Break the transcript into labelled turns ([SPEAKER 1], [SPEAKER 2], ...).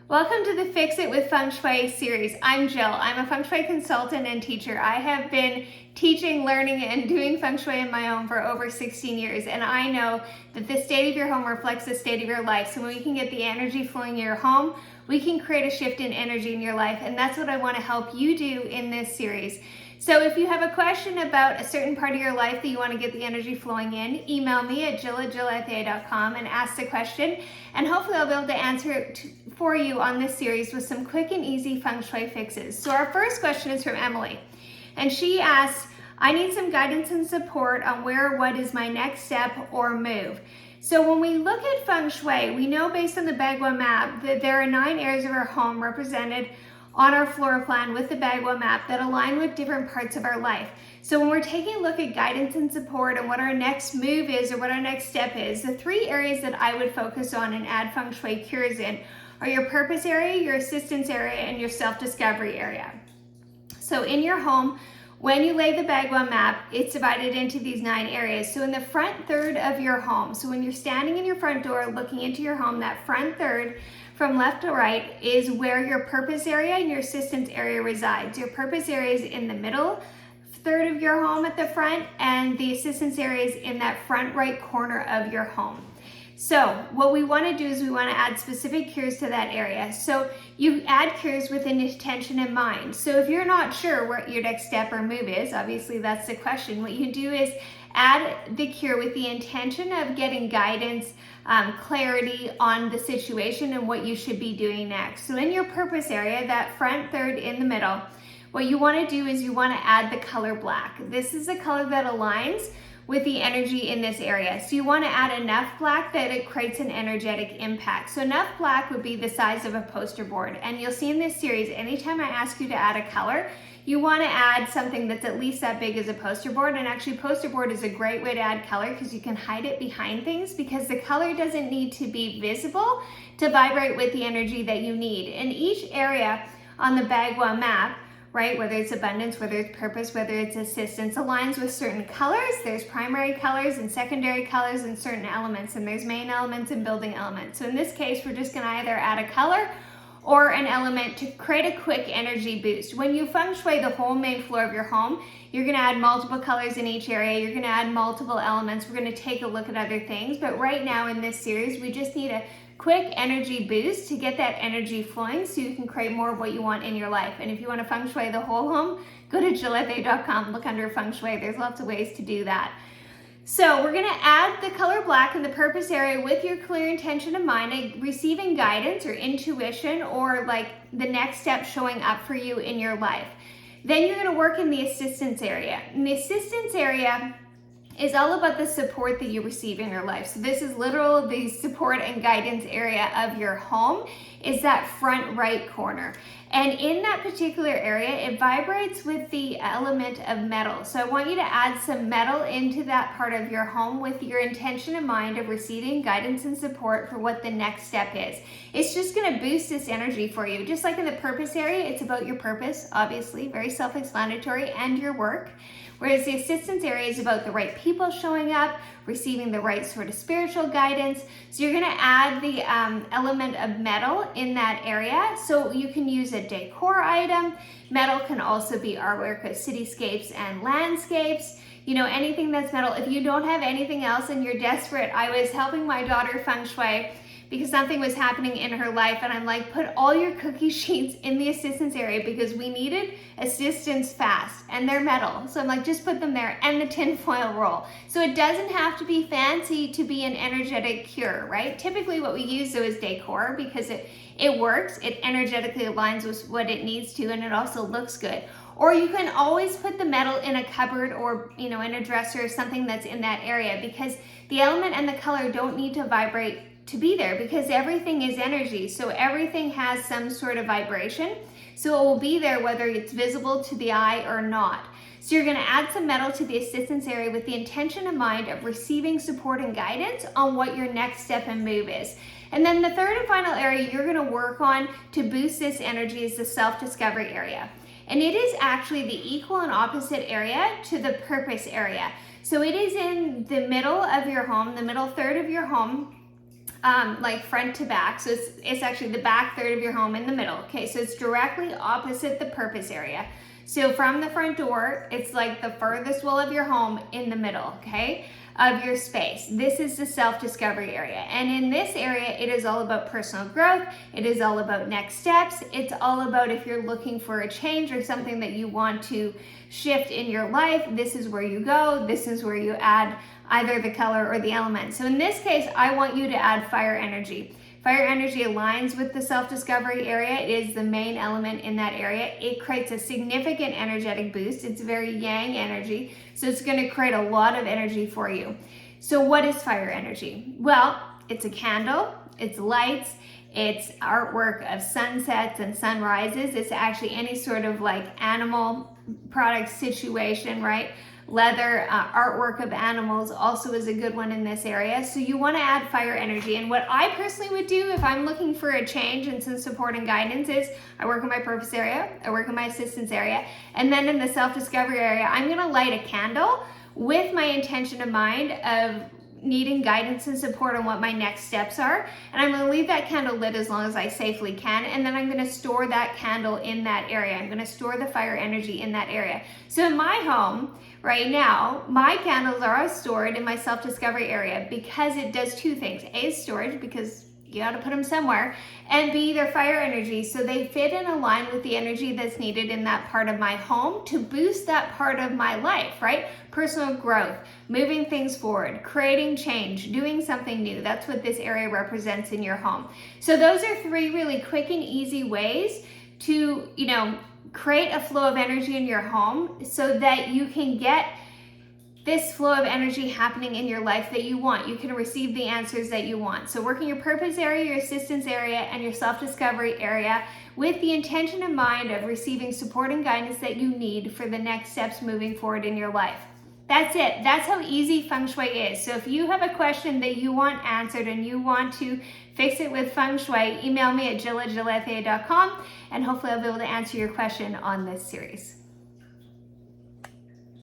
[SPEAKER 1] Welcome to the Fix It with Feng Shui series. I'm Jill. I'm a Feng Shui consultant and teacher. I have been teaching, learning, and doing Feng Shui in my home for over 16 years, and I know that the state of your home reflects the state of your life. So when we can get the energy flowing in your home, we can create a shift in energy in your life, and that's what I want to help you do in this series. So if you have a question about a certain part of your life that you want to get the energy flowing in, email me at jill@jill@fa.com and ask the question, and hopefully I'll be able to answer it for you on this series with some quick and easy Feng Shui fixes. So our first question is from Emily, and she asks, I need some guidance and support on where or what is my next step or move. So when we look at Feng Shui, we know based on the Bagwell Map that there are 9 areas of our home represented on our floor plan with the Bagwell Map that align with different parts of our life. So when we're taking a look at guidance and support and what our next move is or what our next step is, the 3 areas that I would focus on and add Feng Shui cures in are your purpose area, your assistance area, and your self-discovery area. So in your home, when you lay the Bagwell Map, it's divided into these 9 areas. So in the front third of your home, so when you're standing in your front door looking into your home, that front third from left to right is where your purpose area and your assistance area resides. Your purpose area is in the middle third of your home at the front, and the assistance area is in that front right corner of your home. So what we want to do is we want to add specific cures to that area. So you add cures with an intention in mind. So if you're not sure what your next step or move is, obviously that's the question, what you do is add the cure with the intention of getting guidance, clarity on the situation and what you should be doing next. So in your purpose area, that front third in the middle, what you want to do is you want to add the color black. This is the color that aligns with the energy in this area. So you want to add enough black that it creates an energetic impact. So enough black would be the size of a poster board. And you'll see in this series, anytime I ask you to add a color, you want to add something that's at least that big as a poster board. And actually poster board is a great way to add color because you can hide it behind things, because the color doesn't need to be visible to vibrate with the energy that you need. In each area on the Bagwell Map, right, whether it's abundance, whether it's purpose, whether it's assistance, aligns with certain colors. There's primary colors and secondary colors and certain elements, and there's main elements and building elements. So in this case, we're just gonna either add a color or an element to create a quick energy boost. When you Feng Shui the whole main floor of your home, you're gonna add multiple colors in each area, you're gonna add multiple elements, we're gonna take a look at other things, but right now in this series, we just need a quick energy boost to get that energy flowing so you can create more of what you want in your life. And if you want to Feng Shui the whole home, go to jill@fa.com, look under Feng Shui, there's lots of ways to do that. So we're gonna add the color black in the purpose area with your clear intention in mind, receiving guidance or intuition or like the next step showing up for you in your life. Then you're gonna work in the assistance area. And the assistance area is all about the support that you receive in your life. So this is literal the support and guidance area of your home is that front right corner. And in that particular area, it vibrates with the element of metal. So I want you to add some metal into that part of your home with your intention in mind of receiving guidance and support for what the next step is. It's just gonna boost this energy for you. Just like in the purpose area, it's about your purpose, obviously, very self-explanatory, and your work. Whereas the assistance area is about the right people showing up, receiving the right sort of spiritual guidance. So you're gonna add the element of metal in that area. So you can use a decor item. Metal can also be artwork of cityscapes and landscapes. You know, anything that's metal. If you don't have anything else and you're desperate, I was helping my daughter Feng Shui because something was happening in her life, and I'm like, put all your cookie sheets in the assistance area because we needed assistance fast, and they're metal. So I'm like, just put them there, and the tinfoil roll. So it doesn't have to be fancy to be an energetic cure, right? Typically what we use though is decor because it works, it energetically aligns with what it needs to, and it also looks good. Or you can always put the metal in a cupboard or, you know, in a dresser or something that's in that area, because the element and the color don't need to vibrate to be there, because everything is energy. So everything has some sort of vibration. So it will be there whether it's visible to the eye or not. So you're gonna add some metal to the assistance area with the intention in mind of receiving support and guidance on what your next step and move is. And then the third and final area you're gonna work on to boost this energy is the self-discovery area. And it is actually the equal and opposite area to the purpose area. So it is in the middle of your home, the middle third of your home, like front to back. So it's actually the back third of your home in the middle. Okay, so it's directly opposite the purpose area. So from the front door, it's like the furthest wall of your home in the middle, okay, of your space. This is the self-discovery area. And in this area, it is all about personal growth. It is all about next steps. It's all about if you're looking for a change or something that you want to shift in your life, this is where you go. This is where you add either the color or the element. So in this case, I want you to add fire energy. Fire energy aligns with the self-discovery area. It is the main element in that area. It creates a significant energetic boost. It's very yang energy, so it's going to create a lot of energy for you. So what is fire energy? Well, it's a candle, it's lights, it's artwork of sunsets and sunrises. It's actually any sort of like animal product situation, right? Leather, artwork of animals also is a good one in this area. So you want to add fire energy. And what I personally would do if I'm looking for a change and some support and guidance is I work in my purpose area, I work in my assistance area, and then in the self-discovery area, I'm going to light a candle with my intention in mind of needing guidance and support on what my next steps are. And I'm going to leave that candle lit as long as I safely can. And then I'm going to store that candle in that area. I'm going to store the fire energy in that area. So in my home right now, my candles are stored in my self-discovery area because it does two things. A is storage, because you got to put them somewhere, and B, they're fire energy, so they fit and align with the energy that's needed in that part of my home to boost that part of my life, right? Personal growth, moving things forward, creating change, doing something new. That's what this area represents in your home. So those are three really quick and easy ways to, create a flow of energy in your home so that you can get this flow of energy happening in your life that you want. You can receive the answers that you want. So working your purpose area, your assistance area, and your self-discovery area with the intention in mind of receiving support and guidance that you need for the next steps moving forward in your life. That's it. That's how easy Feng Shui is. So if you have a question that you want answered and you want to fix it with Feng Shui, email me at jill@jilletha.com, and hopefully I'll be able to answer your question on this series.